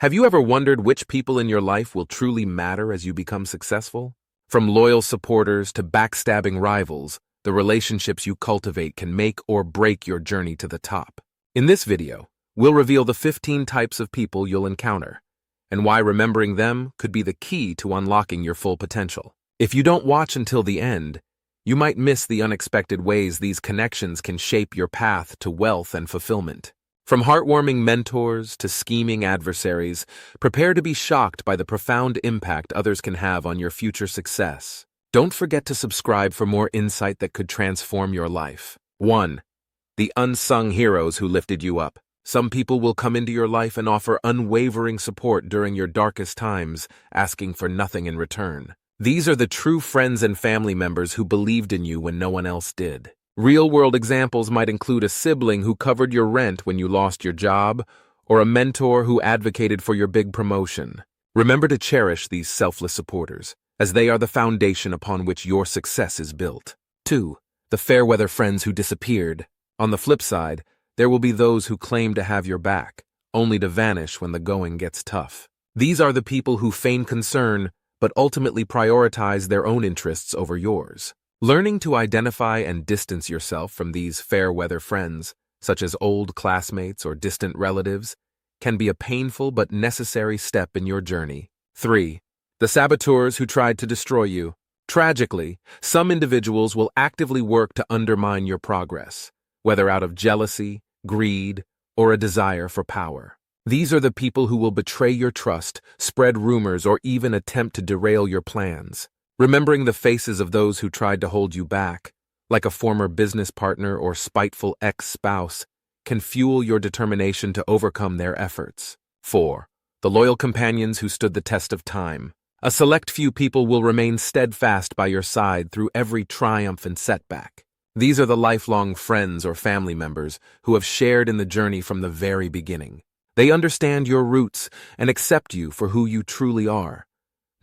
Have you ever wondered which people in your life will truly matter as you become successful? From loyal supporters to backstabbing rivals, the relationships you cultivate can make or break your journey to the top. In this video, we'll reveal the 15 types of people you'll encounter, and why remembering them could be the key to unlocking your full potential. If you don't watch until the end, you might miss the unexpected ways these connections can shape your path to wealth and fulfillment. From heartwarming mentors to scheming adversaries, prepare to be shocked by the profound impact others can have on your future success. Don't forget to subscribe for more insight that could transform your life. 1. The unsung heroes who lifted you up. Some people will come into your life and offer unwavering support during your darkest times, asking for nothing in return. These are the true friends and family members who believed in you when no one else did. Real-world examples might include a sibling who covered your rent when you lost your job, or a mentor who advocated for your big promotion. Remember to cherish these selfless supporters, as they are the foundation upon which your success is built. 2. The fair-weather friends who disappeared. On the flip side, there will be those who claim to have your back, only to vanish when the going gets tough. These are the people who feign concern, but ultimately prioritize their own interests over yours. Learning to identify and distance yourself from these fair-weather friends, such as old classmates or distant relatives, can be a painful but necessary step in your journey. 3. The saboteurs who tried to destroy you. Tragically, some individuals will actively work to undermine your progress, whether out of jealousy, greed, or a desire for power. These are the people who will betray your trust, spread rumors, or even attempt to derail your plans. Remembering the faces of those who tried to hold you back, like a former business partner or spiteful ex-spouse, can fuel your determination to overcome their efforts. 4. The loyal companions who stood the test of time. A select few people will remain steadfast by your side through every triumph and setback. These are the lifelong friends or family members who have shared in the journey from the very beginning. They understand your roots and accept you for who you truly are,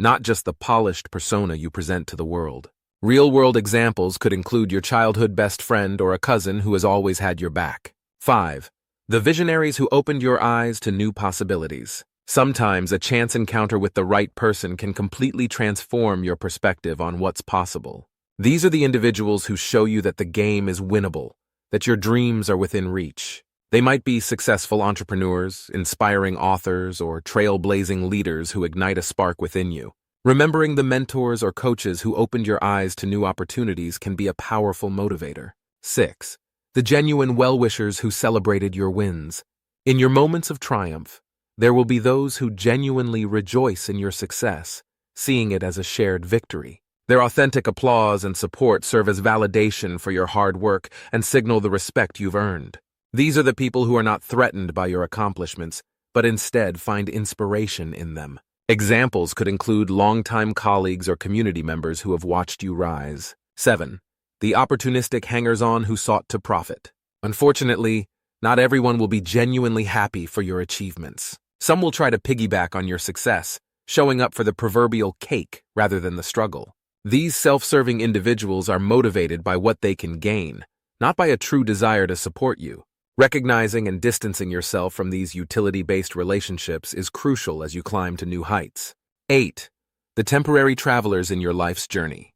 not just the polished persona you present to the world. Real-world examples could include your childhood best friend or a cousin who has always had your back. 5. The visionaries who opened your eyes to new possibilities. Sometimes a chance encounter with the right person can completely transform your perspective on what's possible. These are the individuals who show you that the game is winnable, that your dreams are within reach. They might be successful entrepreneurs, inspiring authors, or trailblazing leaders who ignite a spark within you. Remembering the mentors or coaches who opened your eyes to new opportunities can be a powerful motivator. 6. The genuine well-wishers who celebrated your wins. In your moments of triumph, there will be those who genuinely rejoice in your success, seeing it as a shared victory. Their authentic applause and support serve as validation for your hard work and signal the respect you've earned. These are the people who are not threatened by your accomplishments, but instead find inspiration in them. Examples could include longtime colleagues or community members who have watched you rise. 7. The opportunistic hangers-on who sought to profit. Unfortunately, not everyone will be genuinely happy for your achievements. Some will try to piggyback on your success, showing up for the proverbial cake rather than the struggle. These self-serving individuals are motivated by what they can gain, not by a true desire to support you. Recognizing and distancing yourself from these utility-based relationships is crucial as you climb to new heights. 8. The temporary travelers in your life's journey.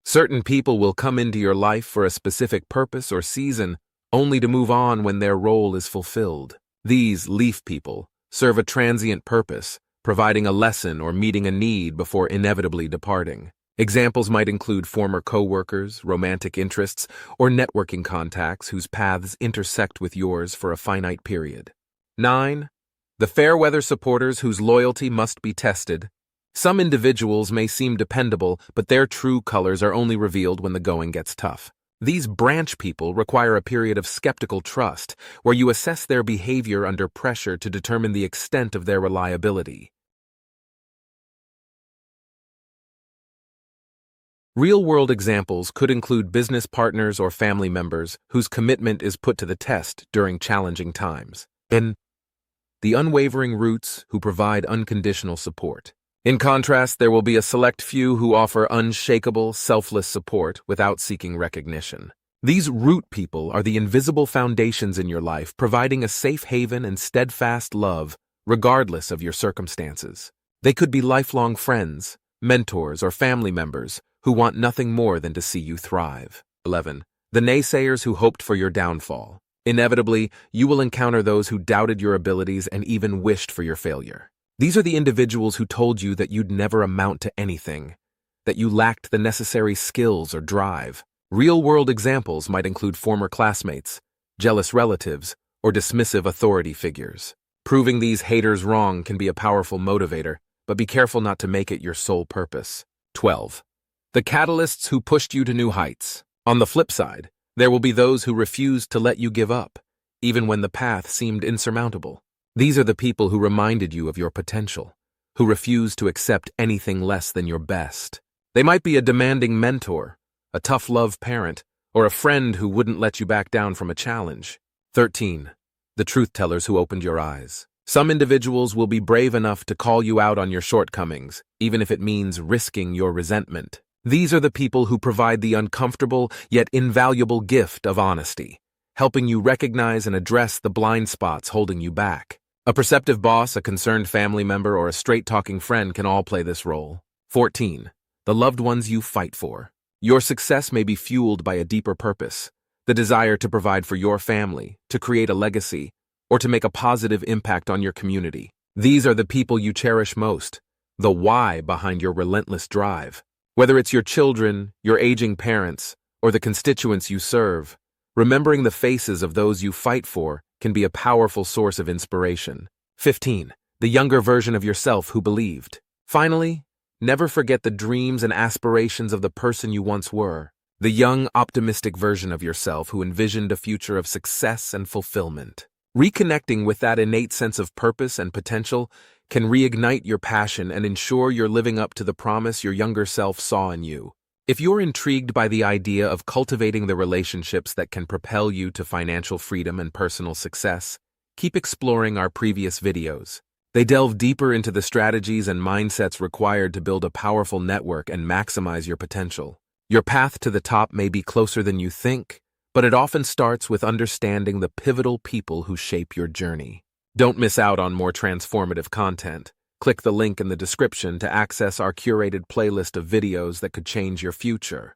Certain people will come into your life for a specific purpose or season, only to move on when their role is fulfilled. These leaf people serve a transient purpose, providing a lesson or meeting a need before inevitably departing. Examples might include former co-workers, romantic interests, or networking contacts whose paths intersect with yours for a finite period. 9. The fair-weather supporters whose loyalty must be tested. Some individuals may seem dependable, but their true colors are only revealed when the going gets tough. These branch people require a period of skeptical trust, where you assess their behavior under pressure to determine the extent of their reliability. Real-world examples could include business partners or family members whose commitment is put to the test during challenging times. And the unwavering roots who provide unconditional support. In contrast, there will be a select few who offer unshakable, selfless support without seeking recognition. These root people are the invisible foundations in your life, providing a safe haven and steadfast love regardless of your circumstances. They could be lifelong friends, mentors, or family members who want nothing more than to see you thrive. 11. The naysayers who hoped for your downfall. Inevitably, you will encounter those who doubted your abilities and even wished for your failure. These are the individuals who told you that you'd never amount to anything, that you lacked the necessary skills or drive. Real-world examples might include former classmates, jealous relatives, or dismissive authority figures. Proving these haters wrong can be a powerful motivator, but be careful not to make it your sole purpose. 12. The catalysts who pushed you to new heights. On the flip side, there will be those who refused to let you give up, even when the path seemed insurmountable. These are the people who reminded you of your potential, who refused to accept anything less than your best. They might be a demanding mentor, a tough love parent, or a friend who wouldn't let you back down from a challenge. 13. The truth tellers who opened your eyes. Some individuals will be brave enough to call you out on your shortcomings, even if it means risking your resentment. These are the people who provide the uncomfortable yet invaluable gift of honesty, helping you recognize and address the blind spots holding you back. A perceptive boss, a concerned family member, or a straight-talking friend can all play this role. 14. The loved ones you fight for. Your success may be fueled by a deeper purpose, the desire to provide for your family, to create a legacy, or to make a positive impact on your community. These are the people you cherish most, the why behind your relentless drive. Whether it's your children, your aging parents, or the constituents you serve, remembering the faces of those you fight for can be a powerful source of inspiration. 15. The younger version of yourself who believed. Finally, never forget the dreams and aspirations of the person you once were, the young, optimistic version of yourself who envisioned a future of success and fulfillment. Reconnecting with that innate sense of purpose and potential can reignite your passion and ensure you're living up to the promise your younger self saw in you. If you're intrigued by the idea of cultivating the relationships that can propel you to financial freedom and personal success, keep exploring our previous videos. They delve deeper into the strategies and mindsets required to build a powerful network and maximize your potential. Your path to the top may be closer than you think, but it often starts with understanding the pivotal people who shape your journey. Don't miss out on more transformative content. Click the link in the description to access our curated playlist of videos that could change your future.